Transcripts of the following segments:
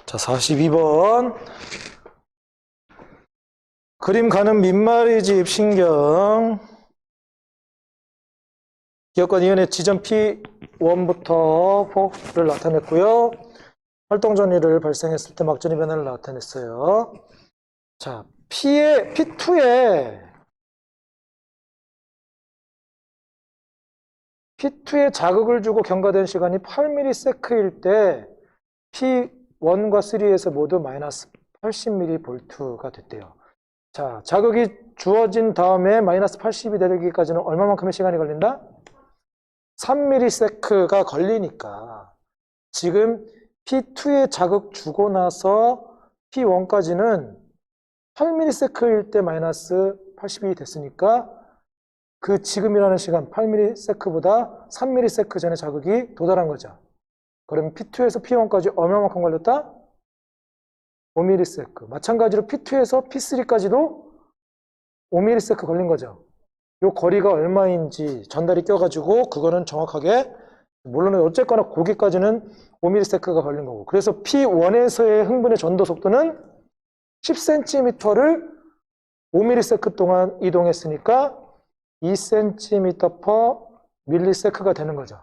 자, 42번. 그림 가는 민마리집 신경. 기억과 니은의 지점 P1부터 4를 나타냈고요. 활동 전위를 발생했을 때 막전위 변화를 나타냈어요. 자, P2에 자극을 주고 경과된 시간이 8ms일 때 P1과 3에서 모두 마이너스 80mV가 됐대요. 자, 자극이 주어진 다음에 마이너스 80이 되기까지는 얼마만큼의 시간이 걸린다? 3ms가 걸리니까 지금 P2에 자극 주고 나서 P1까지는 8ms일 때 마이너스 80이 됐으니까 그 지금이라는 시간 8ms보다 3ms 전에 자극이 도달한 거죠. 그러면 P2에서 P1까지 얼마만큼 걸렸다? 5ms. 마찬가지로 P2에서 P3까지도 5ms 걸린 거죠. 이 거리가 얼마인지 전달이 껴가지고 그거는 정확하게, 물론 어쨌거나 거기까지는 5ms가 걸린 거고, 그래서 P1에서의 흥분의 전도 속도는 10cm를 5ms 동안 이동했으니까 2cm/ms가 되는 거죠.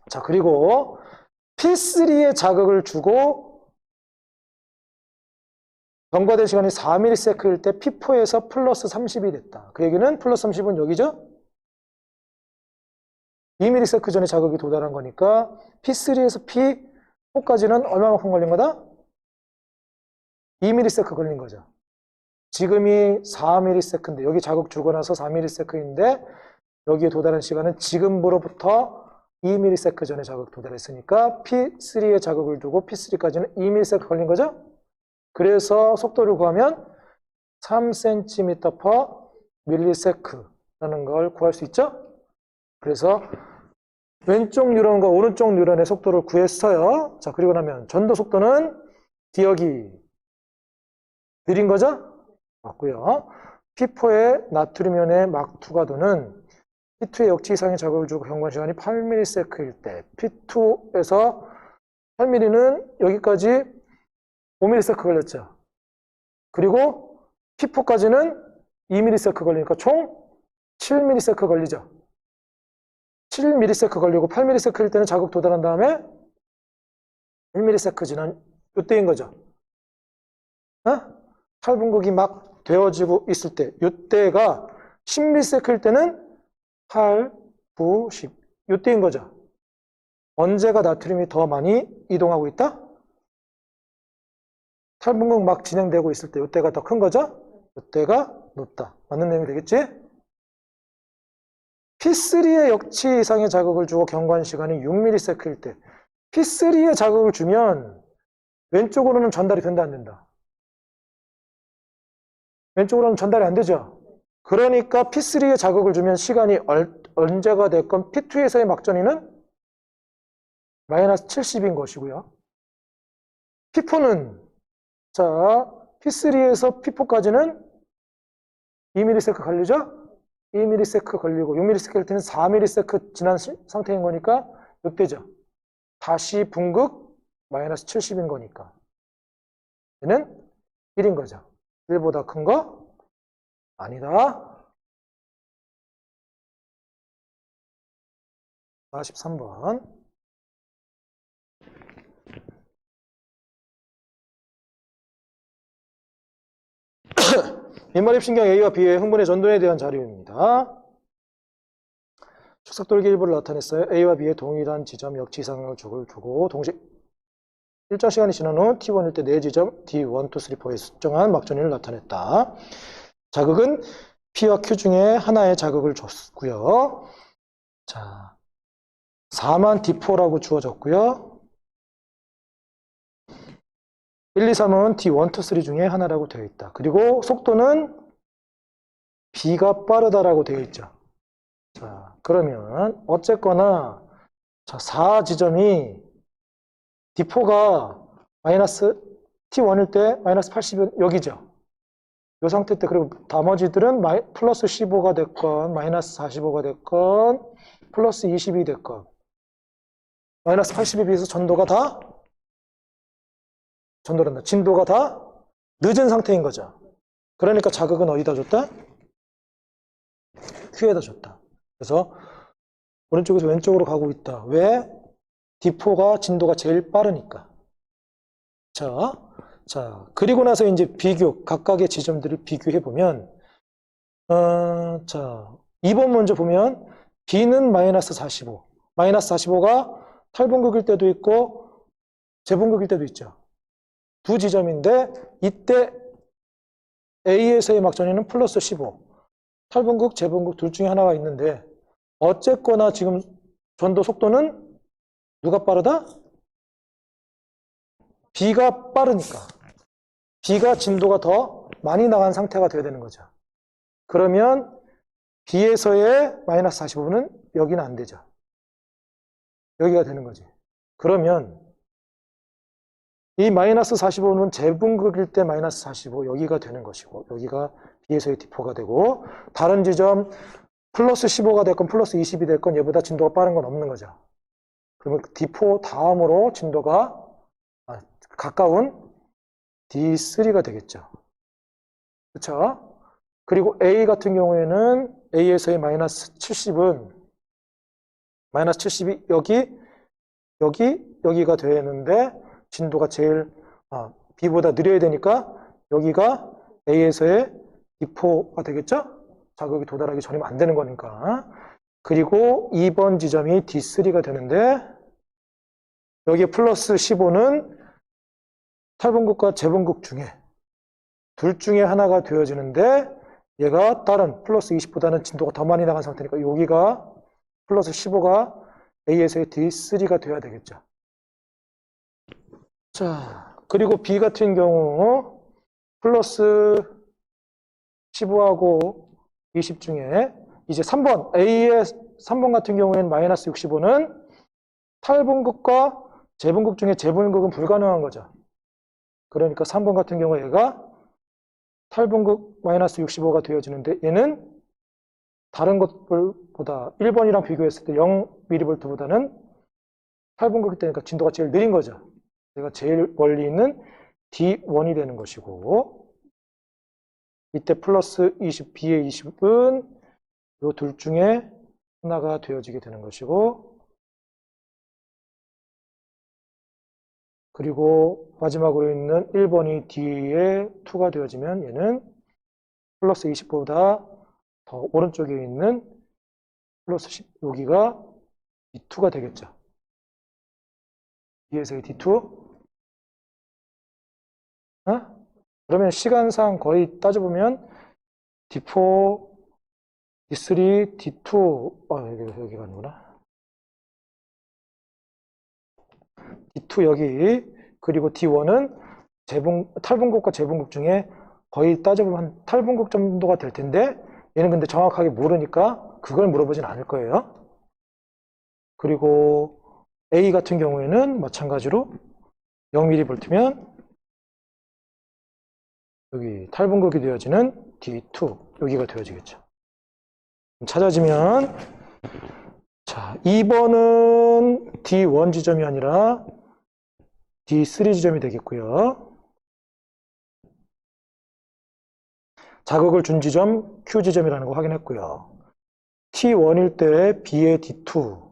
자, 그리고 P3에 자극을 주고 경과된 시간이 4ms일 때 P4에서 플러스 30이 됐다. 그 얘기는 플러스 30은 여기죠? 2ms 전에 자극이 도달한 거니까 P3에서 P4까지는 얼마만큼 걸린 거다? 2ms 걸린 거죠. 지금이 4ms인데 여기 자극 주고 나서 4ms인데 여기에 도달한 시간은 지금으로부터 2ms 전에 자극 도달했으니까 P3에 자극을 두고 P3까지는 2ms 걸린 거죠? 그래서 속도를 구하면 3cm/ms라는 걸 구할 수 있죠? 그래서 왼쪽 뉴런과 오른쪽 뉴런의 속도를 구했어요. 자, 그리고 나면 전도 속도는 기억이 느린 거죠? 맞고요. P4의 나트륨연의 막투가 도는 P2의 역치 이상의 자극을 주고 경과 시간이 8ms일 때 P2에서 8mm는 여기까지 5ms 걸렸죠. 그리고 P4까지는 2ms 걸리니까 총 7ms 걸리죠. 7ms 걸리고 8ms일 때는 자극 도달한 다음에 1ms 지난 이때인 거죠. 탈분극이 막 되어지고 있을 때, 이때가 10ms일 때는 8, 9, 10 이때인 거죠. 언제가 나트륨이 더 많이 이동하고 있다? 탈분극 막 진행되고 있을 때 이때가 더 큰 거죠? 이때가 높다. 맞는 내용이 되겠지? P3의 역치 이상의 자극을 주고 경과한 시간이 6ms일 때 P3에 자극을 주면 왼쪽으로는 전달이 된다 안 된다? 왼쪽으로는 전달이 안 되죠. 그러니까 P3에 자극을 주면 시간이 언제가 됐건 P2에서의 막전위는 마이너스 70인 것이고요. P4는 자, P3에서 P4까지는 2ms 걸리죠? 2ms 걸리고 6ms일 때는 4ms 지난 상태인 거니까 이때죠. 다시 분극 마이너스 70인 거니까 얘는 1인 거죠. 1보다 큰 거 아니다. 43번. 민마립신경 A와 B의 흥분의 전도에 대한 자료입니다. 축삭돌기 일부를 나타냈어요. A와 B의 동일한 지점 역치 이상을 주고 동시 일정 시간이 지난 후 T1일 때 4지점 D1, 2, 3, 4에 수정한 막전위를 나타냈다. 자극은 P와 Q 중에 하나의 자극을 줬고요. 자, 4만 D4라고 주어졌고요. 1, 2, 3은 D1, 2, 3 중에 하나라고 되어 있다. 그리고 속도는 B가 빠르다라고 되어 있죠. 자, 그러면 어쨌거나 자, 4지점이 D4가 마이너스 T1일 때 마이너스 80은 여기죠. 이 상태 때 그리고 나머지들은 플러스 15가 됐건 마이너스 45가 됐건 플러스 20이 됐건 마이너스 80에 비해서 전도가 다 전도를 한다. 진도가 다 늦은 상태인 거죠. 그러니까 자극은 어디다 줬다? Q에다 줬다. 그래서 오른쪽에서 왼쪽으로 가고 있다. 왜? D4가 진도가 제일 빠르니까. 자, 그리고 나서 이제 비교, 각각의 지점들을 비교해 보면, 자, 2번 먼저 보면, B는 마이너스 45. 마이너스 45가 탈분극일 때도 있고, 재분극일 때도 있죠. 두 지점인데, 이때 A에서의 막전이는 플러스 15. 탈분극, 재분극 둘 중에 하나가 있는데, 어쨌거나 지금 전도 속도는 누가 빠르다? B가 빠르니까. B가 진도가 더 많이 나간 상태가 돼야 되는 거죠. 그러면 B에서의 마이너스 45는 여기는 안 되죠. 여기가 되는 거지. 그러면 이 마이너스 45는 재분극일 때 마이너스 45 여기가 되는 것이고 여기가 B에서의 D4가 되고 다른 지점 플러스 15가 됐건 플러스 20이 됐건 얘보다 진도가 빠른 건 없는 거죠. 그러면 D4 다음으로 진도가 가까운 D3가 되겠죠. 그렇죠? 그리고 A 같은 경우에는 A에서의 마이너스 70은 마이너스 70이 여기가 되는데 진도가 제일 B보다 느려야 되니까 여기가 A에서의 D4가 되겠죠? 자극이 도달하기 전이면 안 되는 거니까. 그리고 2번 지점이 D3가 되는데 여기에 플러스 15는 탈분극과 재분극 중에 둘 중에 하나가 되어지는데 얘가 다른 플러스 20보다는 진도가 더 많이 나간 상태니까 여기가 플러스 15가 A에서의 D3가 돼야 되겠죠. 자, 그리고 B 같은 경우 플러스 15하고 20 중에 이제 3번 A의 3번 같은 경우에는 마이너스 65는 탈분극과 재분극 중에 재분극은 불가능한 거죠. 그러니까 3번 같은 경우에 얘가 탈분극 마이너스 65가 되어지는데 얘는 다른 것들보다 1번이랑 비교했을 때 0mV보다는 탈분극일 때니까 진도가 제일 느린 거죠. 얘가 제일 멀리 있는 D1이 되는 것이고 이때 플러스 20, B의 20은 이 둘 중에 하나가 되어지게 되는 것이고 그리고 마지막으로 있는 1번이 D의 2가 되어지면 얘는 플러스 20보다 더 오른쪽에 있는 플러스 10, 여기가 D2가 되겠죠. D에서의 D2. 그러면 시간상 거의 따져보면 D4, D3, D2, 여기가 아니구나. D2 여기, 그리고 D1은 탈분극과 재분극 중에 거의 따져보면 탈분극 정도가 될 텐데 얘는 근데 정확하게 모르니까 그걸 물어보진 않을 거예요. 그리고 A 같은 경우에는 마찬가지로 0mV면 여기 탈분극이 되어지는 D2 여기가 되어지겠죠. 찾아지면 자 2번은 D1 지점이 아니라 D3 지점이 되겠고요. 자극을 준 지점 Q 지점이라는 거 확인했고요. T1일 때 B의 D2는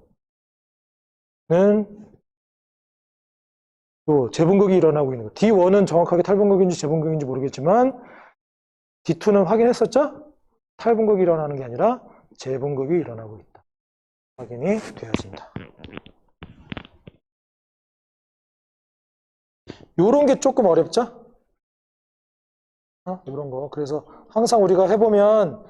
재분극이 일어나고 있는 거. D1은 정확하게 탈분극인지 재분극인지 모르겠지만 D2는 확인했었죠? 탈분극이 일어나는 게 아니라 재분극이 일어나고 있다. 확인이 되어진다. 요런 게 조금 어렵죠? 이런 거. 그래서 항상 우리가 해보면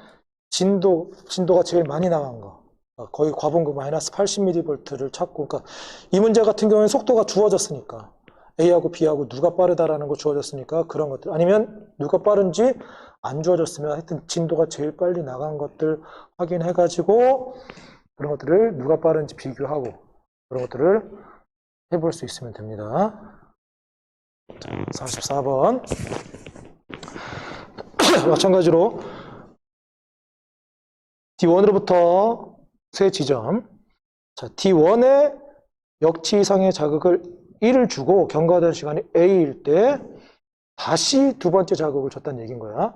진도가 제일 많이 나간 거. 거의 과분극 마이너스 80mV를 찾고, 그러니까 이 문제 같은 경우에는 속도가 주어졌으니까 A하고 B하고 누가 빠르다라는 거 주어졌으니까 그런 것들 아니면 누가 빠른지 안 주어졌으면 하여튼 진도가 제일 빨리 나간 것들 확인해가지고 그런 것들을 누가 빠른지 비교하고 그런 것들을 해볼 수 있으면 됩니다. 자, 44번 마찬가지로 D1으로부터 세 지점 자, D1의 역치 이상의 자극을 1을 주고 경과된 시간이 A일 때 다시 두 번째 자극을 줬다는 얘기인 거야.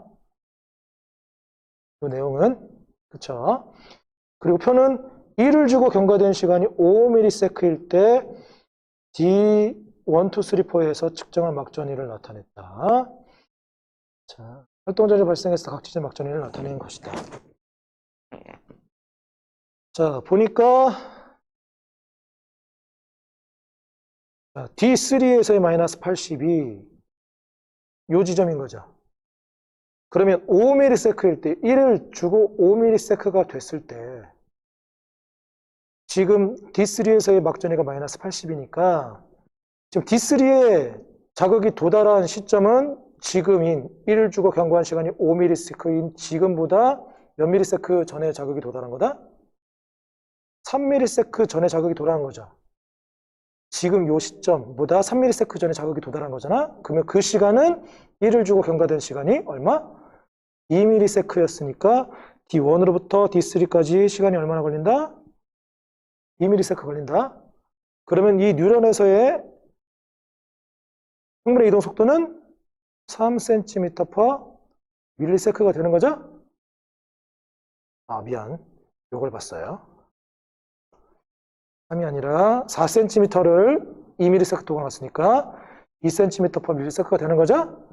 이 내용은. 그쵸? 그리고 표는 1을 주고 경과된 시간이 5ms일 때 D1, 2, 3, 4에서 측정한 막전위를 나타냈다. 자, 활동전이 발생해서 각지제 막전위를 나타낸 것이다. 자, 보니까 D3에서의 마이너스 80이 요 지점인 거죠. 그러면 5ms일 때 1을 주고 5ms가 됐을 때 지금 D3에서의 막전위가 마이너스 80이니까 지금 D3에 자극이 도달한 시점은 지금인 1을 주고 경과한 시간이 5ms인 지금보다 몇 ms 전에 자극이 도달한 거다? 3ms 전에 자극이 도달한 거죠. 지금 요 시점보다 3ms 전에 자극이 도달한 거잖아? 그러면 그 시간은 1을 주고 경과된 시간이 얼마? 2ms였으니까 D1으로부터 D3까지 시간이 얼마나 걸린다? 2ms 걸린다. 그러면 이 뉴런에서의 흥분의 이동 속도는 3cm/ms가 되는 거죠? 아, 미안. 요걸 봤어요. 3이 아니라 4cm를 2ms 동안 왔으니까 2cm/ms가 되는 거죠?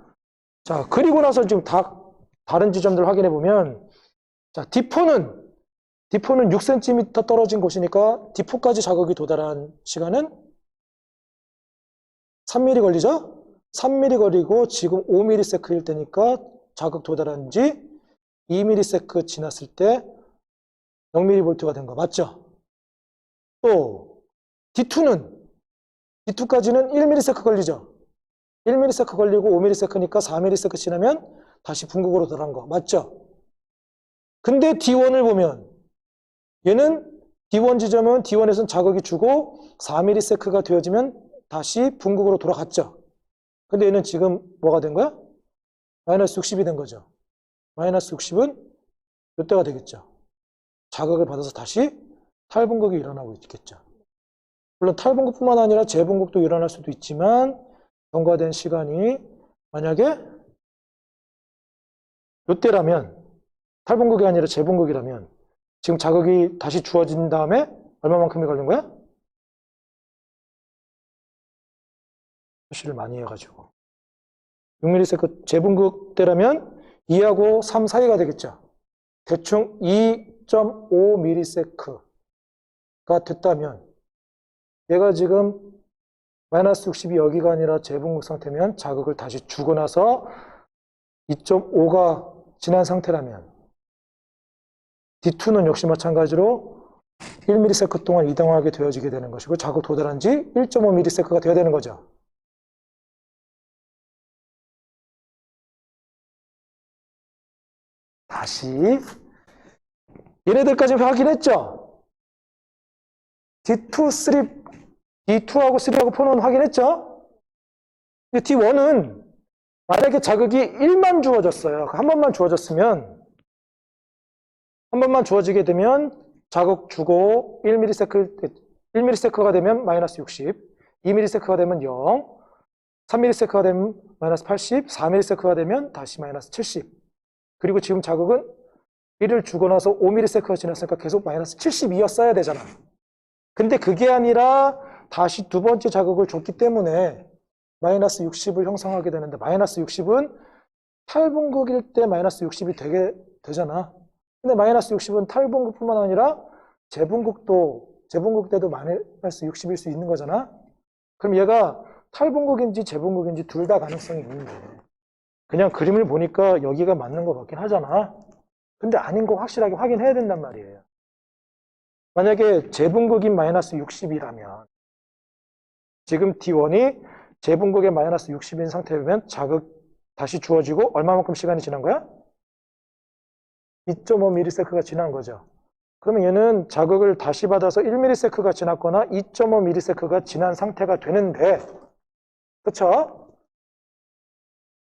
자, 그리고 나서 지금 다른 지점들 확인해 보면, 자, D4는 6cm 떨어진 곳이니까 D4까지 자극이 도달한 시간은 3mm 걸리죠? 3mm 걸리고 지금 5ms일 때니까 자극 도달한 지 2ms 지났을 때 0mV가 된 거 맞죠? 또 D2까지는 1ms 걸리죠? 1ms 걸리고 5ms니까 4ms 지나면 다시 분극으로 돌아간 거 맞죠? 근데 D1을 보면 얘는 D1 지점은 D1에서는 자극이 주고 4ms가 되어지면 다시 분극으로 돌아갔죠? 근데 얘는 지금 뭐가 된 거야? 마이너스 60이 된 거죠. 마이너스 60은 몇 대가 되겠죠? 자극을 받아서 다시 탈분극이 일어나고 있겠죠. 물론 탈분극뿐만 아니라 재분극도 일어날 수도 있지만 경과된 시간이 만약에 이때라면 탈분극이 아니라 재분극이라면 지금 자극이 다시 주어진 다음에 얼마만큼이 걸린 거야? 표시를 많이 해가지고 6ms 재분극 때라면 2하고 3 사이가 되겠죠. 대충 2.5ms가 됐다면 얘가 지금 마이너스 60이 여기가 아니라 재분극 상태면 자극을 다시 주고 나서 2.5가 지난 상태라면 D2는 역시 마찬가지로 1ms 동안 이동하게 되어지게 되는 것이고 자극 도달한 지 1.5ms가 되어야 되는 거죠. 다시 얘네들까지 확인했죠? D2하고 3하고 4는 확인했죠? D1은 만약에 자극이 1만 주어졌어요. 한 번만 주어지게 되면 자극 주고 1ms가 되면 마이너스 60, 2ms가 되면 0, 3ms가 되면 마이너스 80, 4ms가 되면 다시 마이너스 70. 그리고 지금 자극은 1을 주고 나서 5ms가 지났으니까 계속 마이너스 72였어야 되잖아. 근데 그게 아니라 다시 두 번째 자극을 줬기 때문에 마이너스 60을 형성하게 되는데 마이너스 60은 탈분극일 때 마이너스 60이 되잖아. 근데 마이너스 60은 탈분극뿐만 아니라 재분극 때도 마이너스 60일 수 있는 거잖아. 그럼 얘가 탈분극인지 재분극인지 둘 다 가능성이 있는데 그냥 그림을 보니까 여기가 맞는 것 같긴 하잖아. 근데 아닌 거 확실하게 확인해야 된단 말이에요. 만약에 재분극인 마이너스 60이라면 지금 D1이 재분극의 마이너스 60인 상태면 자극 다시 주어지고 얼마만큼 시간이 지난 거야? 2.5ms가 지난 거죠. 그러면 얘는 자극을 다시 받아서 1ms가 지났거나 2.5ms가 지난 상태가 되는데, 그쵸?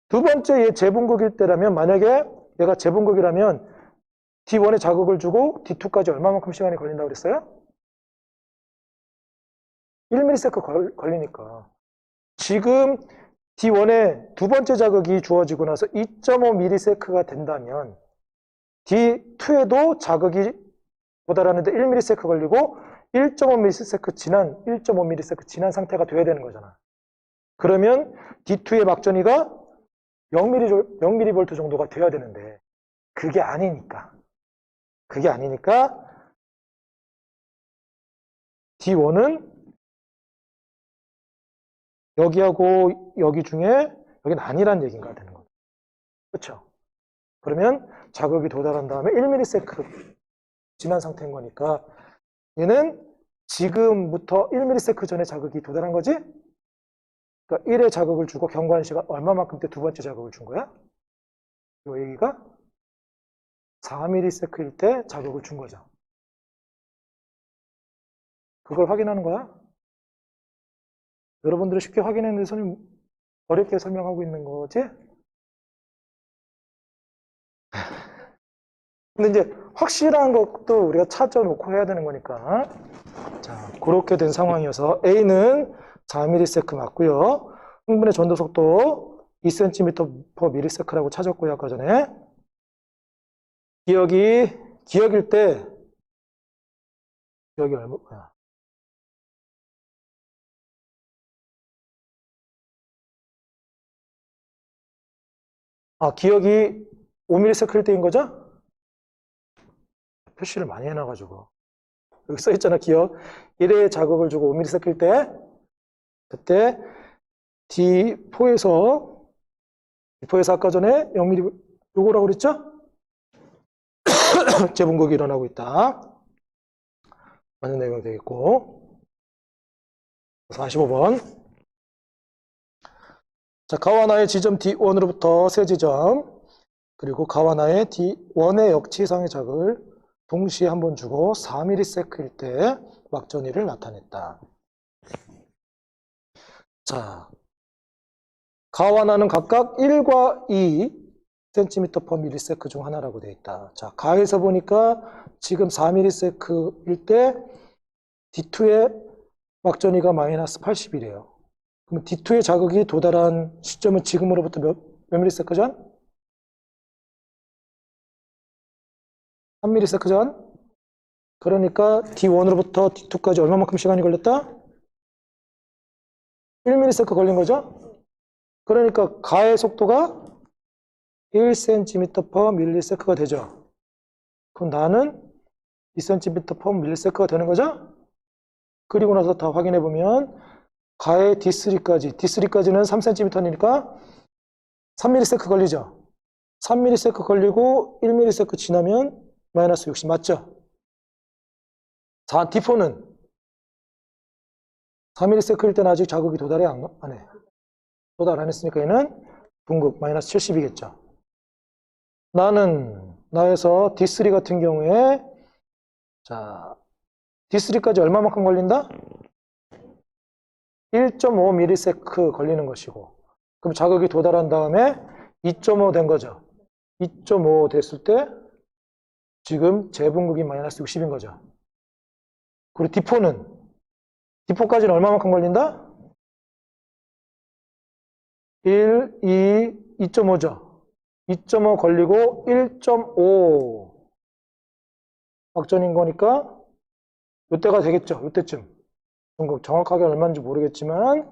두 번째 얘 재분극일 때라면 만약에 얘가 재분극이라면 D1에 자극을 주고 D2까지 얼마만큼 시간이 걸린다고 그랬어요? 1ms 걸리니까. 지금 D1에 두 번째 자극이 주어지고 나서 2.5ms가 된다면 D2에도 자극이 도달하는데 1ms 걸리고 1.5ms 지난 상태가 돼야 되는 거잖아. 그러면 D2의 막전이가 0mV 정도가 돼야 되는데 그게 아니니까 D1은 여기하고 여기 중에 여기는 아니란 얘기가 되는 거죠. 그렇죠? 그러면 자극이 도달한 다음에 1ms 지난 상태인 거니까 얘는 지금부터 1ms 전에 자극이 도달한 거지? 그러니까 1의 자극을 주고 경과한 시간 얼마만큼 때 두 번째 자극을 준 거야? 이 얘기가 4ms일 때 자극을 준 거죠. 그걸 확인하는 거야. 여러분들이 쉽게 확인했는데 선생님 어렵게 설명하고 있는 거지? 근데 이제 확실한 것도 우리가 찾아놓고 해야 되는 거니까. 자, 그렇게 된 상황이어서 A는 4ms 맞고요. 흥분의 전도 속도 2cm/ms라고 찾았고요. 아까 전에. 기억일 때 기억이 얼마야? 기억이 5ms일 때인 거죠? 표시를 많이 해놔가지고. 여기 써있잖아, 기억. 1의 자극을 주고 5ms일 때, 그때 D4에서 아까 전에 0mm, 요거라고 그랬죠? 재분극이 일어나고 있다. 맞는 내용이 되겠고. 45번. 자, 가와나의 지점 D1으로부터 세 지점, 그리고 가와나의 D1의 역치상의 자극을 동시에 한번 주고 4ms일 때 막전위를 나타냈다. 자, 가와나는 각각 1과 2cm/ms 중 하나라고 되어 있다. 자, 가에서 보니까 지금 4ms일 때 D2의 막전위가 마이너스 80이래요. 그럼 D2의 자극이 도달한 시점은 지금으로부터 몇 ms 전? 3ms 전? 그러니까 D1으로부터 D2까지 얼마만큼 시간이 걸렸다? 1ms 걸린 거죠? 그러니까 가의 속도가 1cm/ms가 되죠. 그럼 나는 2cm/ms가 되는 거죠? 그리고 나서 다 확인해 보면 가의 D3까지는 3cm니까 3ms 걸리죠. 3ms 걸리고 1ms 지나면 마이너스 60 맞죠? 자, D4는 3ms일 때는 아직 자극이 도달해 안 해. 도달 안 했으니까 얘는 분극 마이너스 70이겠죠. 나에서 D3 같은 경우에 자, D3까지 얼마만큼 걸린다? 1.5ms 걸리는 것이고, 그럼 자극이 도달한 다음에 2.5 된 거죠. 2.5 됐을 때 지금 재분극이 마이너스 60인 거죠. 그리고 D4까지는 얼마만큼 걸린다? 2.5죠. 2.5 걸리고 1.5 막전인 거니까 이때가 되겠죠. 이때쯤. 정확하게 얼마인지 모르겠지만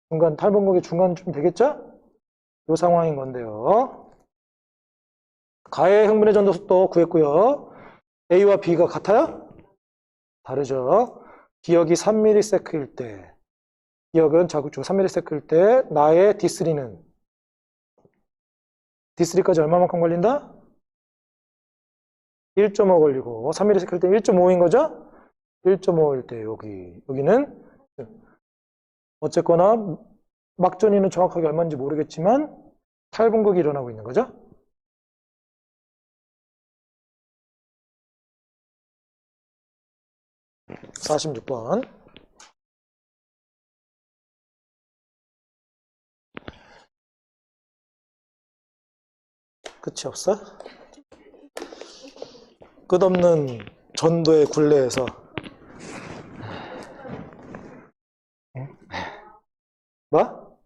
중간 탈분극의 중간쯤 되겠죠? 이 상황인 건데요. 가의 흥분의 전도 속도 구했고요. A와 B가 같아요? 다르죠. 기억이 3ms일 때, 기억은 자극 중 3ms일 때 나의 D3까지 얼마만큼 걸린다? 1.5 걸리고 3ms일 때 1.5인 거죠? 1.5일 때 여기는 어쨌거나 막전위는 정확하게 얼마인지 모르겠지만 탈분극이 일어나고 있는 거죠. (46번) 끝이 없어? 끝없는 전도의 굴레에서 뭐?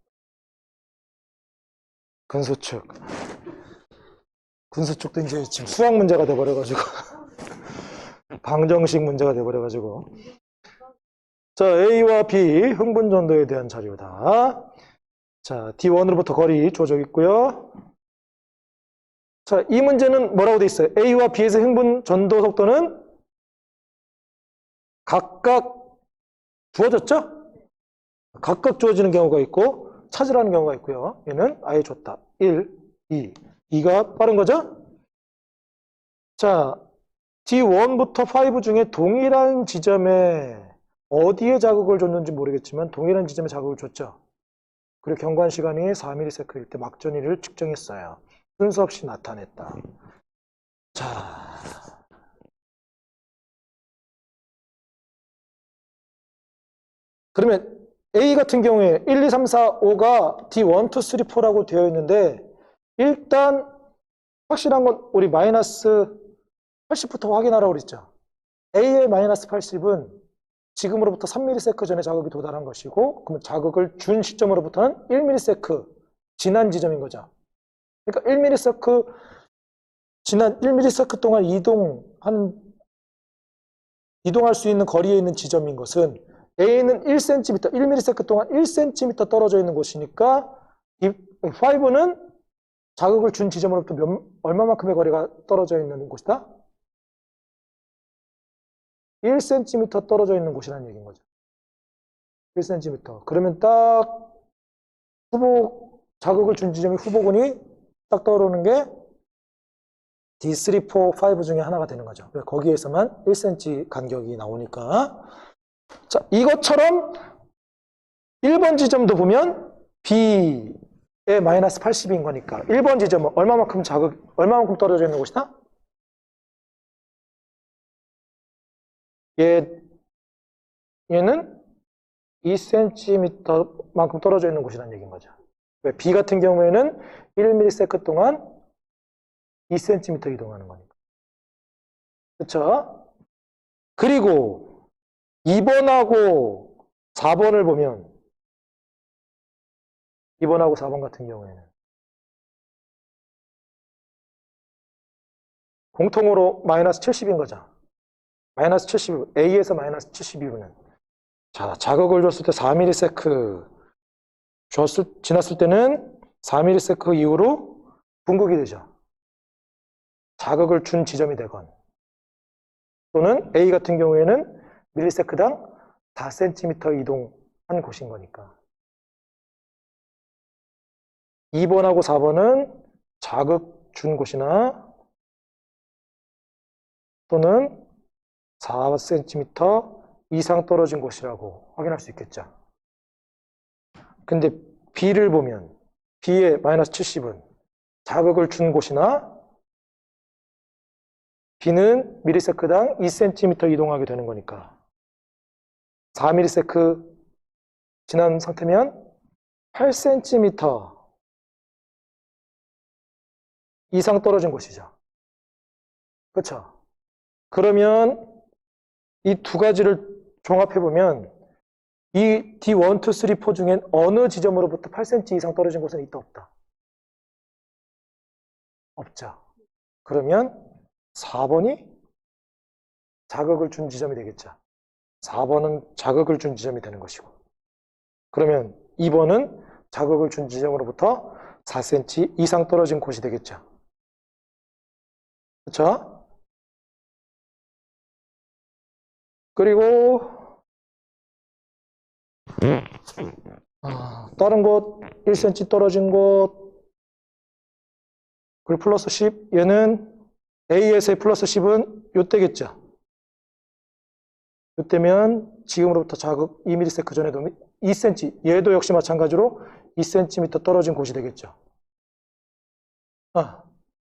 근수축. 근수축도 이제 지금 수학 문제가 돼버려가지고 방정식 문제가 돼버려가지고. 자, A와 B 흥분 전도에 대한 자료다. 자, D1으로부터 거리 주어져 있고요. 자, 이 문제는 뭐라고 돼 있어요? A와 B에서 흥분 전도 속도는 각각 주어졌죠? 각각 주어지는 경우가 있고 찾으라는 경우가 있고요. 얘는 아예 줬다. 1, 2. 2가 빠른 거죠? 자, D1부터 5 중에 동일한 지점에 어디에 자극을 줬는지 모르겠지만 동일한 지점에 자극을 줬죠. 그리고 경관 시간이 4ms일 때 막전이를 측정했어요. 순서 없이 나타냈다. 자, 그러면 A 같은 경우에 1, 2, 3, 4, 5가 D1, 2, 3, 4라고 되어 있는데 일단 확실한 건 우리 마이너스 80부터 확인하라고 그랬죠. A의 마이너스 80은 지금으로부터 3ms 전에 자극이 도달한 것이고 그러면 자극을 준 시점으로부터는 1ms 지난 지점인 거죠. 그러니까 1ms 지난 1ms 동안 이동할 수 있는 거리에 있는 지점인 것은 A는 1cm, 1ms 동안 1cm 떨어져 있는 곳이니까 이 5는 자극을 준 지점으로부터 얼마만큼의 거리가 떨어져 있는 곳이다? 1cm 떨어져 있는 곳이라는 얘기인 거죠. 1cm. 그러면 딱 자극을 준 지점이 후보군이 딱 떠오르는 게 D3, 4, 5 중에 하나가 되는 거죠. 거기에서만 1cm 간격이 나오니까. 자, 이것처럼 1번 지점도 보면 B의 마이너스 80인 거니까 1번 지점은 얼마만큼 떨어져 있는 곳이다? 얘는 2cm만큼 떨어져 있는 곳이라는 얘기인 거죠. 왜? B 같은 경우에는 1ms 동안 2cm 이동하는 거니까. 그렇죠? 그리고 2번하고 4번을 보면 2번하고 4번 같은 경우에는 공통으로 마이너스 70인 거죠. 마이너스 70, A에서 마이너스 72분은. 자, 자극을 줬을 때 4ms 지났을 때는 4ms 이후로 분극이 되죠. 자극을 준 지점이 되건 또는 A 같은 경우에는 밀리세크당 4cm 이동한 곳인 거니까. 2번하고 4번은 자극 준 곳이나 또는 4cm 이상 떨어진 곳이라고 확인할 수 있겠죠. 근데 B를 보면 B의 마이너스 70은 자극을 준 곳이나 B는 미리세크당 2cm 이동하게 되는 거니까 4ms 지난 상태면 8cm 이상 떨어진 곳이죠. 그렇죠? 그러면 이 두 가지를 종합해보면 이 D1, 2, 3, 4 중엔 어느 지점으로부터 8cm 이상 떨어진 곳은 있다 없다? 없죠. 그러면 4번이 자극을 준 지점이 되겠죠. 4번은 자극을 준 지점이 되는 것이고 그러면 2번은 자극을 준 지점으로부터 4cm 이상 떨어진 곳이 되겠죠. 그렇죠? 그리고 다른 곳 1cm 떨어진 곳 그리고 플러스 10 얘는 A에서의 플러스 10은 요때겠죠. 요때면 지금으로부터 자극 2ms 전에도 2cm 얘도 역시 마찬가지로 2cm 떨어진 곳이 되겠죠.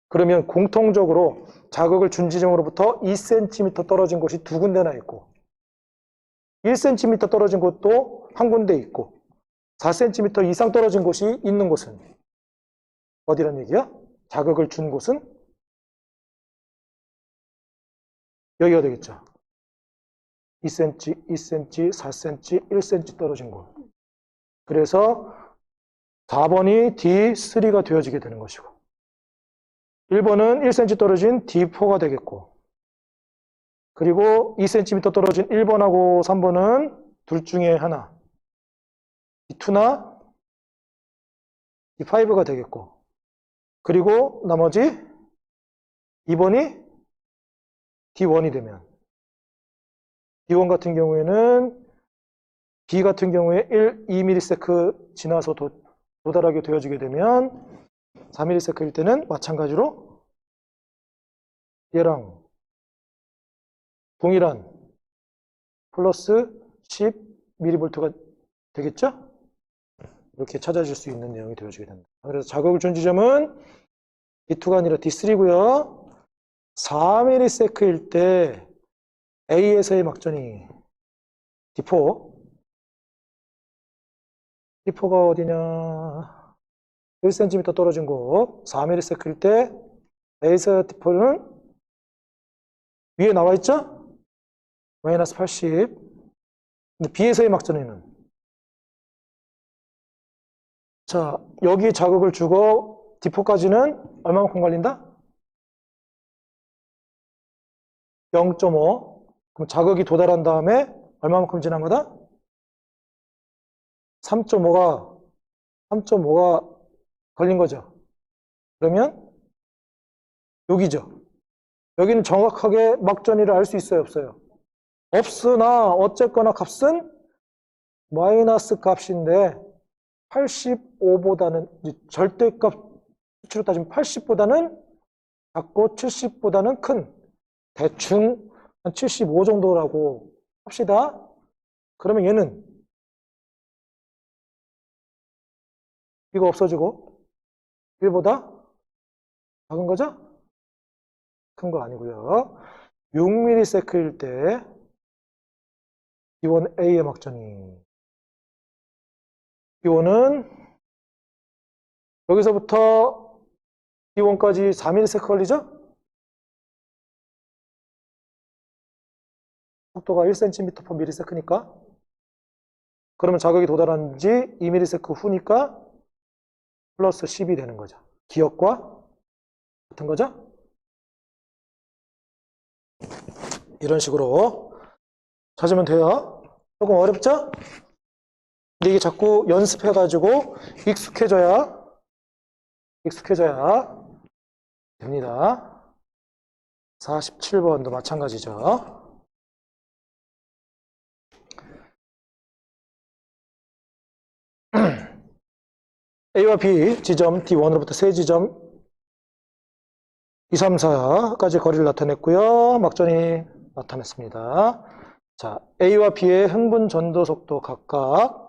그러면 공통적으로 자극을 준 지점으로부터 2cm 떨어진 곳이 두 군데나 있고 1cm 떨어진 곳도 한 군데 있고 4cm 이상 떨어진 곳이 있는 곳은 어디란 얘기야? 자극을 준 곳은 여기가 되겠죠. 2cm, 2cm, 4cm, 1cm 떨어진 곳. 그래서 4번이 D3가 되어지게 되는 것이고 1번은 1cm 떨어진 D4가 되겠고 그리고 2cm 떨어진 1번하고 3번은 둘 중에 하나 D2나 D5가 되겠고 그리고 나머지 2번이 D1이 되면 D1 같은 경우에는 B 같은 경우에 2ms 지나서 도달하게 되어지게 되면 4ms일 때는 마찬가지로 얘랑 동일한 플러스 10mV가 되겠죠? 이렇게 찾아줄 수 있는 내용이 되어지게 된다. 그래서 자극을 준 지점은 D2가 아니라 D3고요. 4ms일 때 A에서의 막전이 D4. D4가 어디냐? 1cm 떨어진 곳. 4ms일 때 A에서 D4는 위에 나와 있죠? 마이너스 80. 근데 B에서의 막전에는 자, 여기 자극을 주고 D4까지는 얼마만큼 걸린다? 0.5. 그럼 자극이 도달한 다음에 얼마만큼 지난 거다? 3.5가 걸린 거죠. 그러면 여기죠. 여기는 정확하게 막전이를 알 수 있어요, 없어요? 없으나 어쨌거나 값은 마이너스 값인데 85보다는 절대값 수치로 따지면 80보다는 작고 70보다는 큰 대충 한 75 정도라고 합시다. 그러면 얘는 이거 없어지고 1보다 작은 거죠? 큰 거 아니고요. 6ms일 때 이원 A의 막전이 이원은 여기서부터 D1까지 4ms 걸리죠? 속도가 1cm/ms니까 그러면 자극이 도달한 지 2ms 후니까 플러스 10이 되는 거죠. 기억과 같은 거죠? 이런 식으로 찾으면 돼요. 조금 어렵죠? 근데 이게 자꾸 연습해가지고 익숙해져야 됩니다. 47번도 마찬가지죠. A와 B 지점 D1으로부터 세 지점 2, 3, 4까지 거리를 나타냈고요. 막전이 나타났습니다. 자, A와 B의 흥분 전도 속도 각각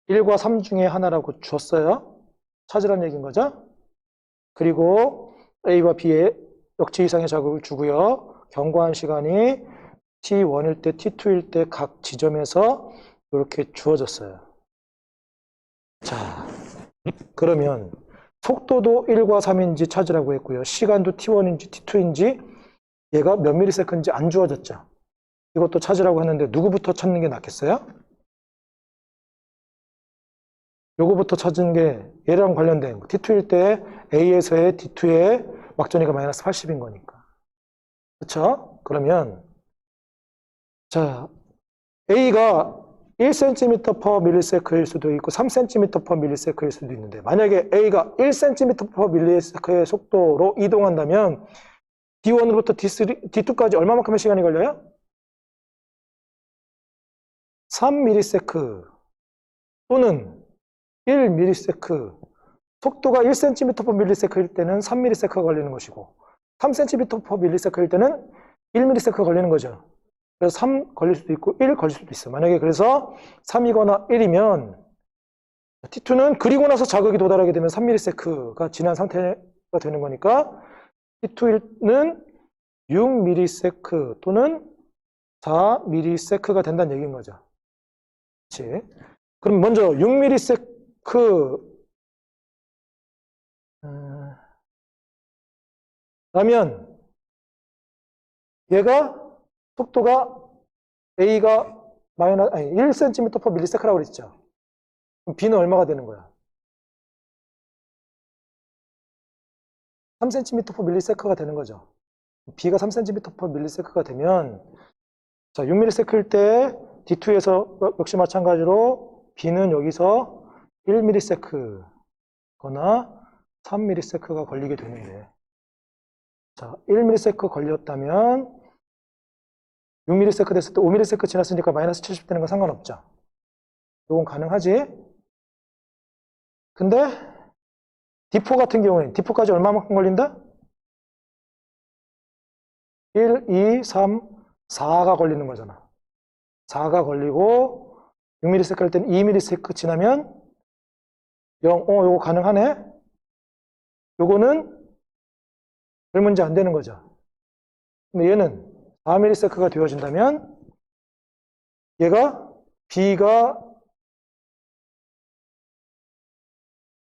1과 3 중에 하나라고 줬어요. 찾으란 얘기인 거죠. 그리고 A와 B의 역지 이상의 자극을 주고요. 경과한 시간이 T1일 때, T2일 때 각 지점에서 이렇게 주어졌어요. 자, 그러면 속도도 1과 3인지 찾으라고 했고요. 시간도 T1인지 T2인지 얘가 몇 ms인지 안 주어졌죠. 이것도 찾으라고 했는데 누구부터 찾는 게 낫겠어요? 요거부터 찾은 게 얘랑 관련된 거. T2일 때 A에서의 D2의 막전이가 마이너스 80인 거니까. 그렇죠? 그러면 자, A가 1cm/ms일 수도 있고 3cm/ms일 수도 있는데 만약에 A가 1cm/ms의 속도로 이동한다면 D1으로부터 D2까지 얼마만큼의 시간이 걸려요? 3ms 또는 1ms. 속도가 1cm/ms일 때는 3ms가 걸리는 것이고 3cm/ms일 때는 1ms가 걸리는 거죠. 그래서 3 걸릴 수도 있고 1 걸릴 수도 있어. 만약에 그래서 3이거나 1이면 T2는 그리고 나서 자극이 도달하게 되면 3ms가 지난 상태가 되는 거니까 T2는 6ms 또는 4ms가 된다는 얘기인 거죠. 그렇지? 그럼 먼저 6ms 라면 얘가 속도가 A가 1cm/ms라고 그랬죠. 그럼 B는 얼마가 되는 거야? 3cm/ms가 되는 거죠. B가 3cm/ms가 되면, 자, 6ms일 때 D2에서 역시 마찬가지로 B는 여기서 1ms 거나 3ms가 걸리게 되는데, 자, 1ms 걸렸다면 6ms 됐을 때 5ms 지났으니까 마이너스 70 되는 건 상관없죠. 이건 가능하지. 근데 D4 같은 경우에는 D4까지 얼마만큼 걸린다? 1, 2, 3, 4가 걸리는 거잖아. 4가 걸리고 6ms 할 때는 2ms 지나면 0, 요거 가능하네. 요거는 별 문제 안 되는 거죠. 근데 얘는 4ms가 되어진다면 얘가 B가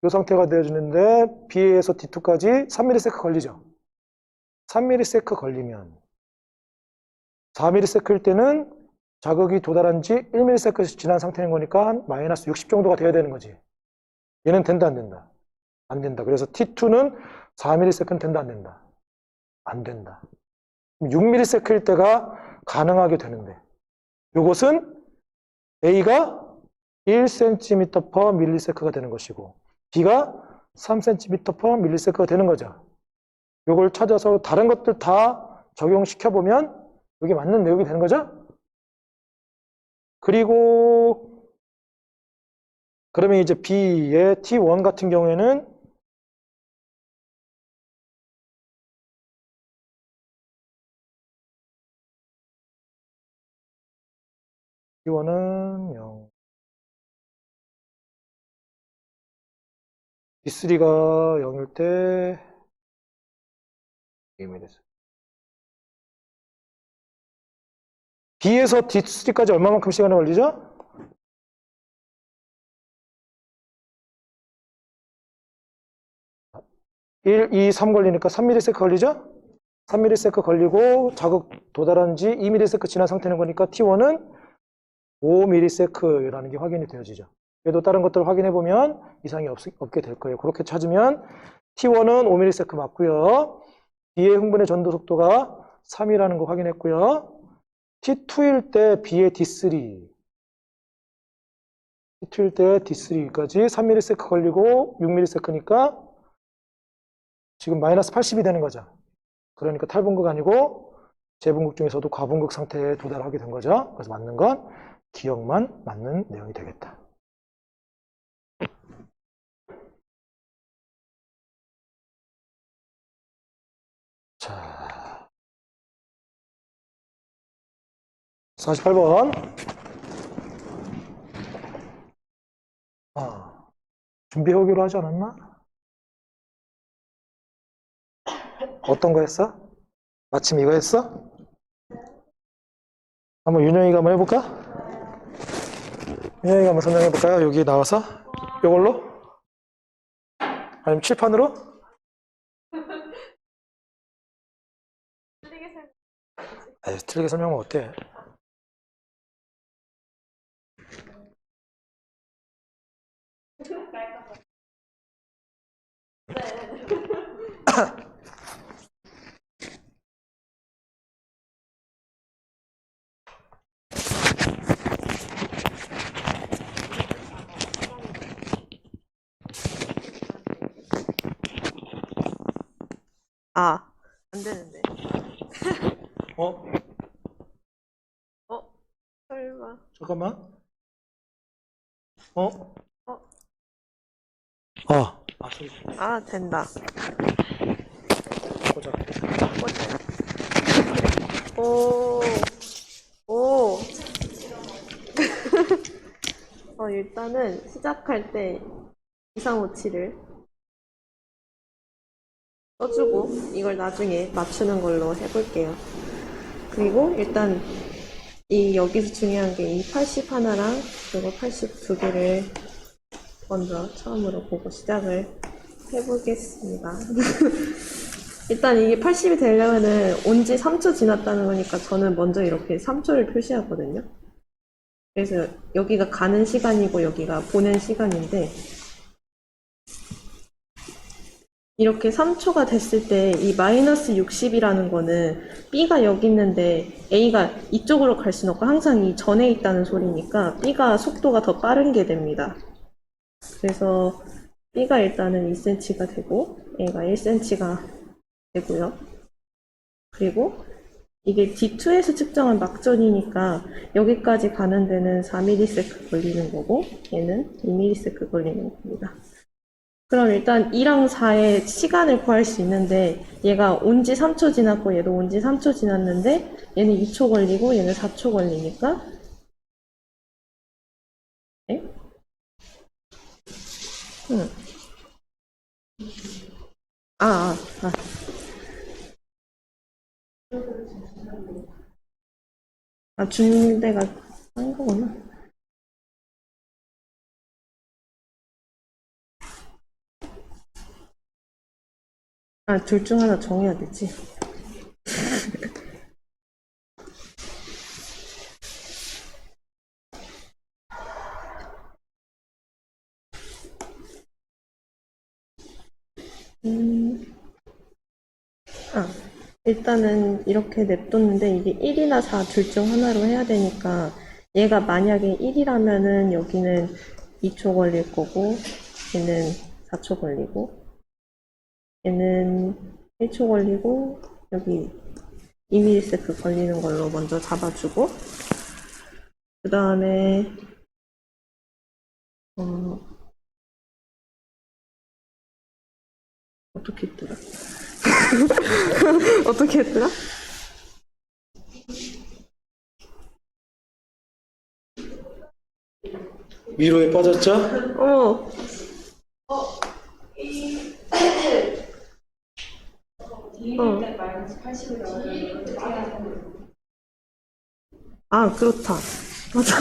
이 상태가 되어지는데 B에서 D2까지 3ms 걸리죠. 3ms 걸리면 4ms일 때는 자극이 도달한 지 1ms 지난 상태인 거니까 한 마이너스 60 정도가 돼야 되는 거지. 얘는 된다, 안 된다? 안 된다. 그래서 T2는 4ms는 된다, 안 된다? 안 된다. 6ms일 때가 가능하게 되는데 이것은 A가 1cm/ms가 되는 것이고 B가 3cm/ms가 되는 거죠. 이걸 찾아서 다른 것들 다 적용시켜보면 여기 맞는 내용이 되는 거죠. 그리고 그러면 이제 B의 T1 같은 경우에는 T1은 0, D3가 0일 때 게임이 됐어요. B에서 D3까지 얼마만큼 시간이 걸리죠? (1, 2, 3) 걸리니까 3ms 걸리죠? 3ms 걸리고 자극 도달한 지 2ms 지난 상태는 거니까 T1은 5ms라는 게 확인이 되어지죠. 그래도 다른 것들을 확인해 보면 이상이 없게 될 거예요. 그렇게 찾으면 T1은 5ms 맞고요. B의 흥분의 전도 속도가 3이라는 거 확인했고요. T2일 때 B의 D3, T2일 때 D3까지 3ms 걸리고 6ms니까 지금 마이너스 80이 되는 거죠. 그러니까 탈분극 아니고 재분극 중에서도 과분극 상태에 도달하게 된 거죠. 그래서 맞는 건 기억만 맞는 내용이 되겠다. 자, 48번. 준비해오기로 하지 않았나? 어떤 거 했어? 마침 이거 했어? 한번 윤영이가 한번 해볼까? 윤영이가 한번 설명해볼까요? 여기 나와서? 이걸로? 아니면 칠판으로? 에이, 틀리게 설명하면 어때? 아, 안 되는데. 어? 설마. 잠깐만. 어? 어? 소리. 아, 된다. 보자. 오, 오. 일단은 시작할 때 이상호치를 써주고 이걸 나중에 맞추는 걸로 해볼게요. 그리고 일단 여기서 중요한 게 이 80 하나랑 그리고 80 2개를 먼저 처음으로 보고 시작을 해보겠습니다. 일단 이게 80이 되려면은 온 지 3초 지났다는 거니까 저는 먼저 이렇게 3초를 표시하거든요. 그래서 여기가 가는 시간이고 여기가 보낸 시간인데 이렇게 3초가 됐을 때 이 마이너스 60이라는 거는 B가 여기 있는데 A가 이쪽으로 갈 수는 없고 항상 이 전에 있다는 소리니까 B가 속도가 더 빠른 게 됩니다. 그래서 B가 일단은 2cm가 되고 A가 1cm가 되고요. 그리고 이게 D2에서 측정한 막전이니까 여기까지 가는 데는 4ms 걸리는 거고 얘는 2ms 걸리는 겁니다. 그럼 일단 2랑 4의 시간을 구할 수 있는데 얘가 온 지 3초 지났고 얘도 온 지 3초 지났는데 얘는 2초 걸리고 얘는 4초 걸리니까 네? 아, 아, 아. 아, 준 데가 한 거구나. 아, 둘 중 하나 정해야 되지. 아, 일단은 이렇게 냅뒀는데 이게 1이나 4 둘 중 하나로 해야 되니까 얘가 만약에 1이라면은 여기는 2초 걸릴 거고 얘는 4초 걸리고 얘는 1초 걸리고 여기 2ms 걸리는 걸로 먼저 잡아주고 그 다음에 어떻게 했더라? 어떻게 했더라? 위로에 빠졌죠? 어, 아, 그렇다. 맞아.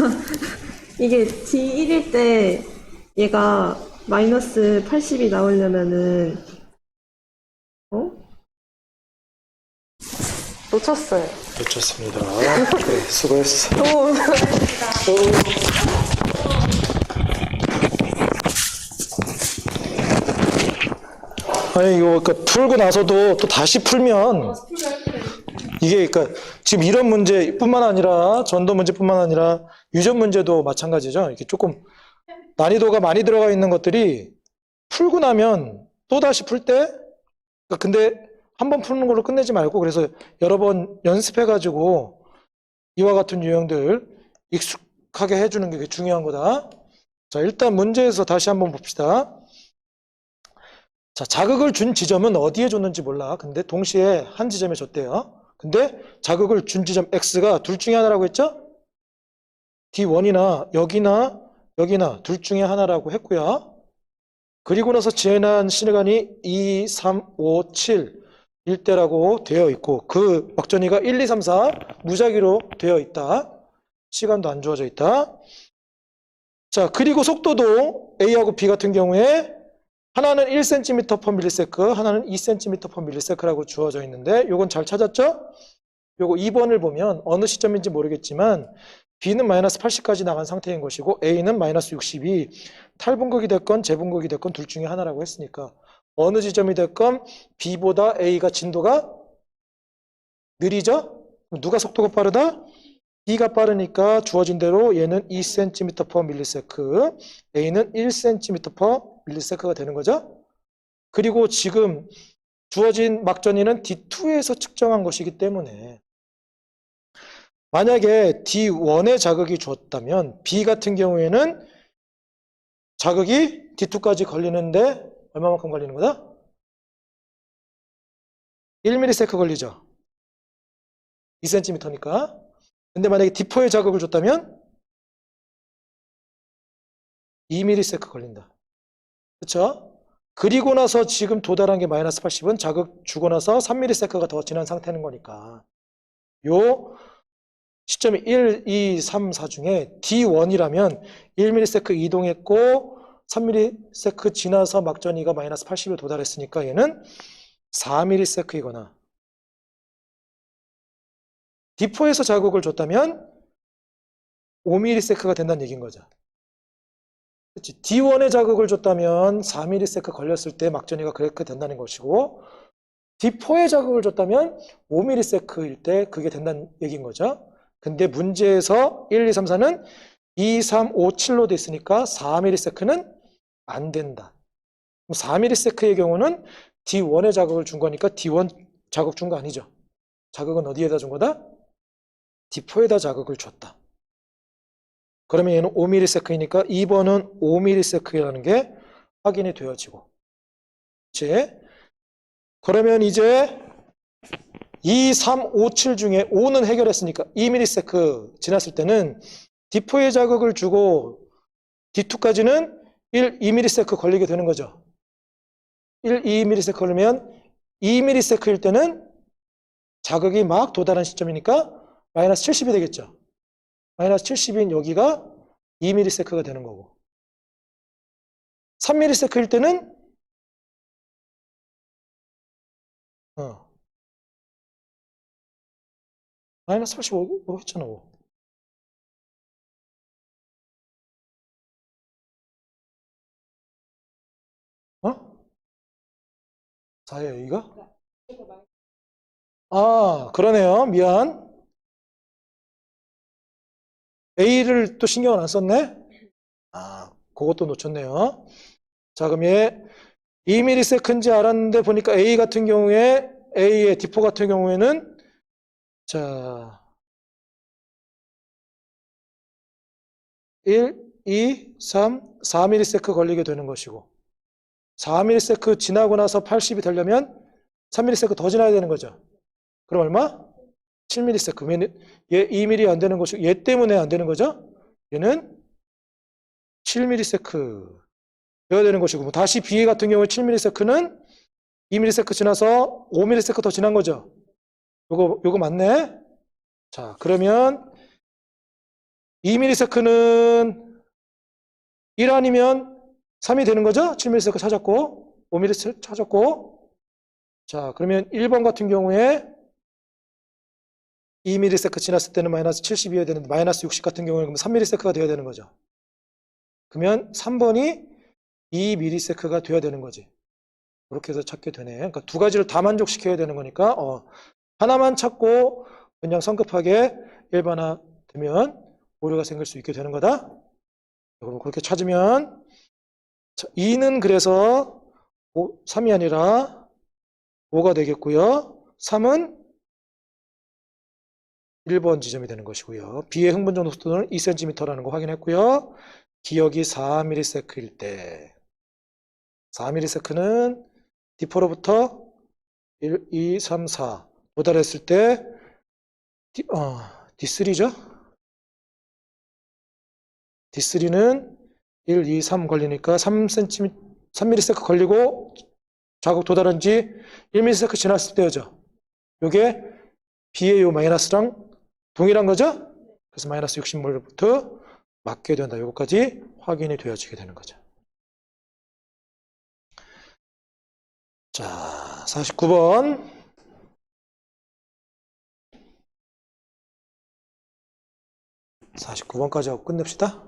이게 D1일 때 얘가 마이너스 80이 나오려면은, 어? 놓쳤어요. 놓쳤습니다. 그래, 수고했어. 오, 아니, 이거, 풀고 나서도 또 다시 풀면, 이게, 지금 이런 문제뿐만 아니라, 전도 문제뿐만 아니라, 유전 문제도 마찬가지죠. 이게 조금, 난이도가 많이 들어가 있는 것들이, 풀고 나면, 또 다시 풀 때, 근데, 한 번 푸는 걸로 끝내지 말고, 그래서 여러 번 연습해가지고, 이와 같은 유형들 익숙하게 해주는 게 중요한 거다. 자, 일단 문제에서 다시 한번 봅시다. 자, 자극을 준 지점은 어디에 줬는지 몰라. 근데 동시에 한 지점에 줬대요. 근데 자극을 준 지점 X가 둘 중에 하나라고 했죠? D1이나 여기나 둘 중에 하나라고 했고요. 그리고 나서 지난 시간이 2, 3, 5, 7 일대라고 되어 있고 그 막전이가 1, 2, 3, 4 무작위로 되어 있다. 시간도 안 주어져 있다. 자, 그리고 속도도 A하고 B 같은 경우에 하나는 1cm/ms, 하나는 2cm/ms라고 주어져 있는데 요건 잘 찾았죠? 요거 2번을 보면 어느 시점인지 모르겠지만 B는 마이너스 80까지 나간 상태인 것이고 A는 마이너스 60이 탈분극이 됐건 재분극이 됐건 둘 중에 하나라고 했으니까 어느 지점이 됐건 B보다 A가 진도가 느리죠? 누가 속도가 빠르다? B가 빠르니까 주어진 대로 얘는 2cm/ms, A는 1cm/ms가 되는 거죠. 그리고 지금 주어진 막전이는 D2에서 측정한 것이기 때문에 만약에 D1에 자극이 주었다면 B 같은 경우에는 자극이 D2까지 걸리는데 얼마만큼 걸리는 거다? 1ms 걸리죠. 2cm니까. 근데 만약에 D4에 자극을 줬다면 2ms 걸린다. 그렇죠? 그리고 나서 지금 도달한 게 마이너스 80은 자극 주고 나서 3ms가 더 지난 상태는 거니까 요 시점이 1, 2, 3, 4 중에 D1이라면 1ms 이동했고 3ms 지나서 막전이가 마이너스 80에 도달했으니까 얘는 4ms이거나 D4에서 자극을 줬다면 5ms가 된다는 얘기인 거죠. 그렇지. D1의 자극을 줬다면 4ms 걸렸을 때 막전이가 그렇게 된다는 것이고, D4의 자극을 줬다면 5ms일 때 그게 된다는 얘기인 거죠. 근데 문제에서 1, 2, 3, 4는 2, 3, 5, 7로 돼 있으니까 4ms는 안 된다. 4ms의 경우는 D1의 자극을 준 거니까 D1 자극 준 거 아니죠. 자극은 어디에다 준 거다? D4에다 자극을 줬다. 그러면 얘는 5ms이니까 2번은 5ms라는 게 확인이 되어지고. 그치? 그러면 이제 2, 3, 5, 7 중에 5는 해결했으니까 2ms 지났을 때는 D4의 자극을 주고 D2까지는 1, 2ms 걸리게 되는 거죠. 1, 2ms 걸리면 2ms일 때는 자극이 막 도달한 시점이니까 마이너스 70이 되겠죠. 마이너스 70인 여기가 2ms가 되는 거고. 3ms일 때는 마이너스 85 했잖아. 어? 4예요, 여기가? 아, 그러네요. 미안. A를 또 신경을 안 썼네? 아, 그것도 놓쳤네요. 자, 그럼 얘 2ms인지 알았는데 보니까 A 같은 경우에 A의 D4 같은 경우에는 자 1, 2, 3, 4ms 걸리게 되는 것이고 4ms 지나고 나서 80이 되려면 3ms 더 지나야 되는 거죠. 그럼 얼마? 7ms. 그러면 얘 2mm 안 되는 것이고 얘 때문에 안 되는 거죠. 얘는 7ms 되어야 되는 것이고 다시 B 같은 경우에 7ms는 2ms 지나서 5ms 더 지난 거죠. 요거 맞네. 자, 그러면 2ms는 1 아니면 3이 되는 거죠. 7ms 찾았고 5ms 찾았고. 자, 그러면 1번 같은 경우에 2ms 지났을 때는 마이너스 70이어야 되는데 마이너스 60 같은 경우에는 3ms가 되어야 되는 거죠. 그러면 3번이 2ms가 되어야 되는 거지. 그렇게 해서 찾게 되네. 그러니까 두 가지를 다 만족시켜야 되는 거니까 하나만 찾고 그냥 성급하게 일반화 되면 오류가 생길 수 있게 되는 거다. 여러분 그렇게 찾으면 2는 그래서 3이 아니라 5가 되겠고요. 3은 1번 지점이 되는 것이고요. B의 흥분 정도 속도는 2cm라는 거 확인했고요. 기억이 4ms일 때 4ms는 D4로부터 1, 2, 3, 4 도달했을 때 D3죠? D3는 1, 2, 3 걸리니까 3ms 걸리고 자극 도달한 지 1ms 지났을 때죠. 요게 B의 요 마이너스랑 동일한 거죠? 그래서 마이너스 60몰부터 맞게 된다. 요거까지 확인이 되어지게 되는 거죠. 자, 49번. (49번까지) 하고 끝냅시다.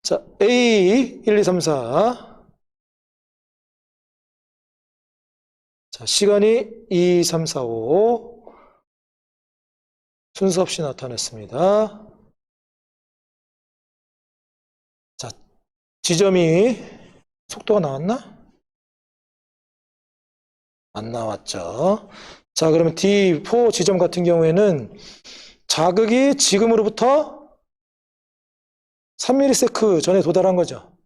자, A 1, 2, 3, 4. 자, 시간이 2, 3, 4, 5. 순서 없이 나타냈습니다. 자, 지점이 속도가 나왔나? 안 나왔죠. 자, 그러면 D4 지점 같은 경우에는 자극이 지금으로부터 3ms 전에 도달한 거죠.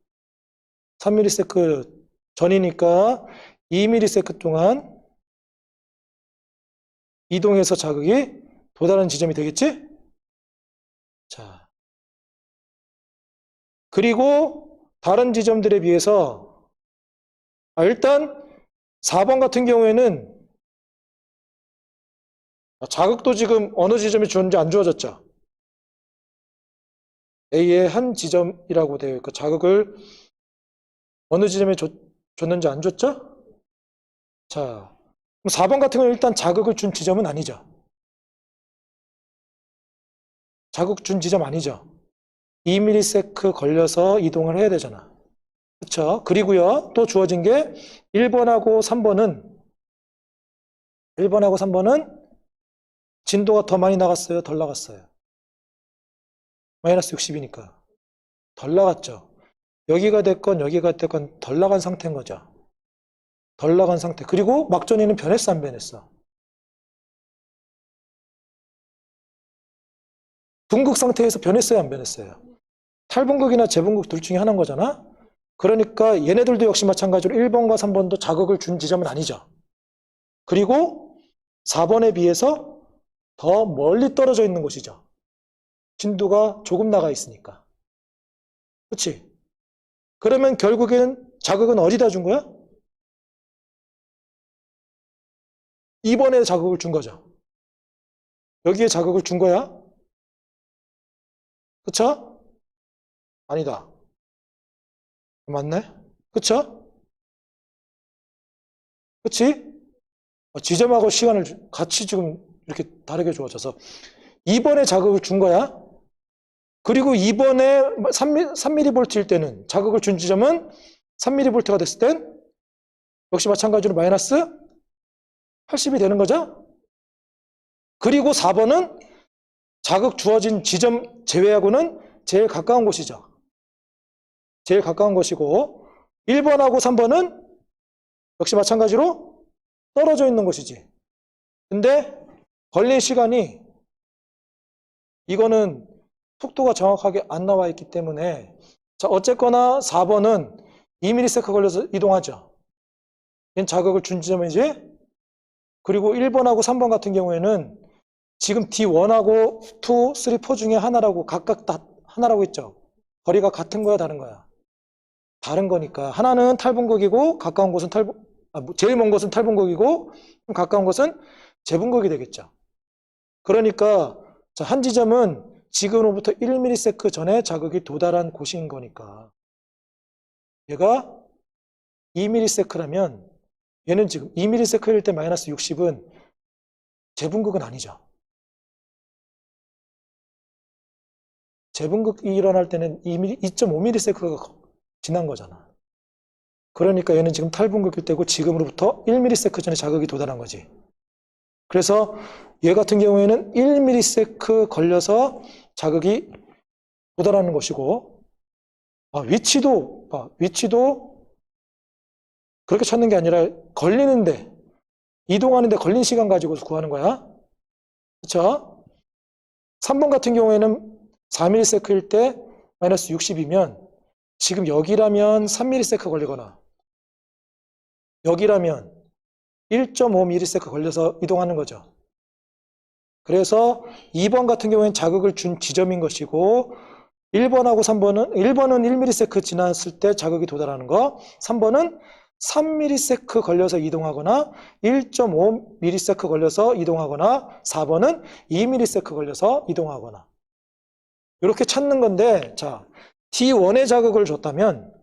3ms 전이니까 2ms 동안 이동해서 자극이 도달한 지점이 되겠지? 자, 그리고 다른 지점들에 비해서 일단 4번 같은 경우에는 자극도 지금 어느 지점이 주었는지 안 주어졌죠. A의 한 지점이라고 되어 있고 자극을 어느 지점에 줬는지 안 줬죠? 자, 4번 같은 경우는 일단 자극을 준 지점은 아니죠. 자극 준 지점 아니죠. 2ms 걸려서 이동을 해야 되잖아. 그쵸? 그리고요, 또 주어진 게 1번하고 3번은 진도가 더 많이 나갔어요? 덜 나갔어요? 마이너스 60이니까. 덜 나갔죠? 여기가 됐건 여기가 됐건 덜 나간 상태인 거죠. 덜 나간 상태. 그리고 막전이는 변했어, 안 변했어? 둥극 상태에서 변했어요, 안 변했어요? 탈분극이나 재분극 둘 중에 하나인 거잖아? 그러니까 얘네들도 역시 마찬가지로 1번과 3번도 자극을 준 지점은 아니죠. 그리고 4번에 비해서 더 멀리 떨어져 있는 곳이죠. 진도가 조금 나가 있으니까. 그렇지? 그러면 결국엔 자극은 어디다 준 거야? 2번에 자극을 준 거죠. 여기에 자극을 준 거야? 그쵸? 아니다. 맞네? 그쵸? 그치? 지점하고 시간을 같이 지금 이렇게 다르게 주어져서 2번에 자극을 준 거야. 그리고 2번에 3mV일 때는 자극을 준 지점은 3mV가 됐을 땐 역시 마찬가지로 마이너스 80이 되는 거죠. 그리고 4번은 자극 주어진 지점 제외하고는 제일 가까운 곳이죠. 제일 가까운 곳이고 1번하고 3번은 역시 마찬가지로 떨어져 있는 곳이지. 근데 걸린 시간이 이거는 속도가 정확하게 안 나와 있기 때문에 자 어쨌거나 4번은 2ms 걸려서 이동하죠. 얘는 자극을 준 지점이지. 그리고 1번하고 3번 같은 경우에는 지금 D1하고 2, 3, 4 중에 하나라고 각각 다 하나라고 했죠. 거리가 같은 거야 다른 거야? 다른 거니까 하나는 탈분극이고 가까운 곳은 제일 먼 곳은 탈분극이고 가까운 곳은 재분극이 되겠죠. 그러니까 자, 한 지점은 지금으로부터 1ms 전에 자극이 도달한 곳인 거니까 얘가 2ms라면 얘는 지금 2ms일 때 마이너스 60은 재분극은 아니죠. 재분극이 일어날 때는 2.5ms가 지난 거잖아. 그러니까 얘는 지금 탈분극일 때고 지금으로부터 1ms 전에 자극이 도달한 거지. 그래서 얘 같은 경우에는 1ms 걸려서 자극이 도달하는 것이고 위치도 그렇게 찾는 게 아니라 걸리는데 이동하는데 걸린 시간 가지고 구하는 거야. 그렇죠? 3번 같은 경우에는 4ms일 때 마이너스 60이면 지금 여기라면 3ms 걸리거나 여기라면 1.5ms 걸려서 이동하는 거죠. 그래서 2번 같은 경우에는 자극을 준 지점인 것이고 1번하고 3번은 1번은 1ms 지났을 때 자극이 도달하는 거 3번은 3ms 걸려서 이동하거나 1.5ms 걸려서 이동하거나 4번은 2ms 걸려서 이동하거나 이렇게 찾는 건데 자 T1의 자극을 줬다면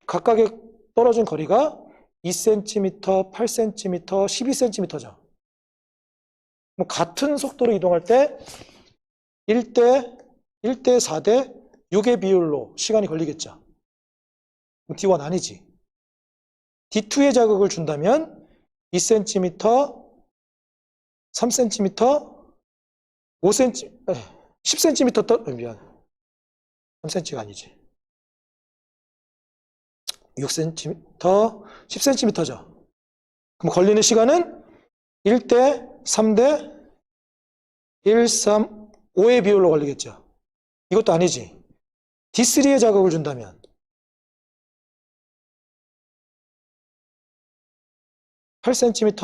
각각의 떨어진 거리가 2cm, 8cm, 12cm죠. 뭐 같은 속도로 이동할 때 1대 4대 6의 비율로 시간이 걸리겠죠. D1 아니지. D2의 자극을 준다면 2cm, 3cm, 5cm, 10cm 미안. 3cm가 아니지. 6cm, 10cm죠. 그럼 걸리는 시간은 1대 3대 1, 3, 5의 비율로 걸리겠죠. 이것도 아니지. D3의 자극을 준다면 8cm,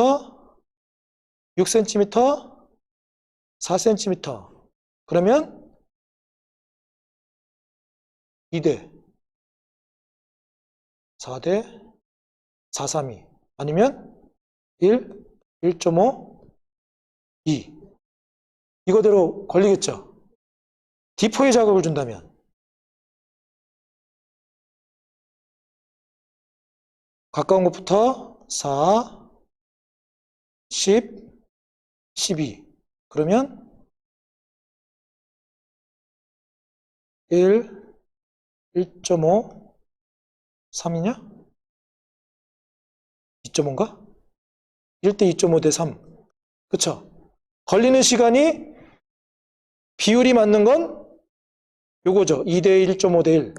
6cm, 4cm. 그러면 2대 4대 4, 3, 2 아니면 1, 1.5, 2 이거대로 걸리겠죠. D4의 자극을 준다면 가까운 곳부터 4, 10, 12 그러면 1, 1.5, 3이냐? 2.5인가? 1대 2.5 대 3. 그쵸? 걸리는 시간이 비율이 맞는 건 요거죠. 2대 1.5 대 1.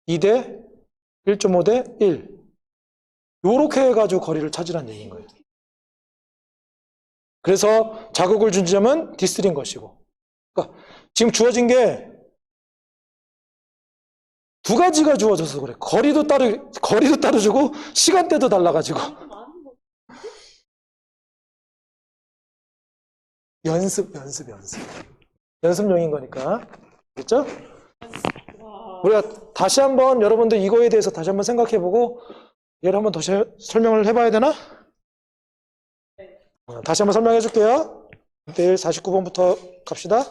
2대 1.5 대 1. 요렇게 해가지고 거리를 찾으라는 얘기인 거예요. 그래서 자극을 준 지점은 D3인 것이고. 그러니까 지금 주어진 게 두 가지가 주어져서 그래. 거리도 따로주고 시간대도 달라가지고. 연습용인 거니까. 알겠죠? 우리가 다시 한번 여러분들 이거에 대해서 다시 한번 생각해보고 얘를 한번 더 설명을 해봐야 되나? 다시 한번 설명해 줄게요. 1대1 49번부터 갑시다.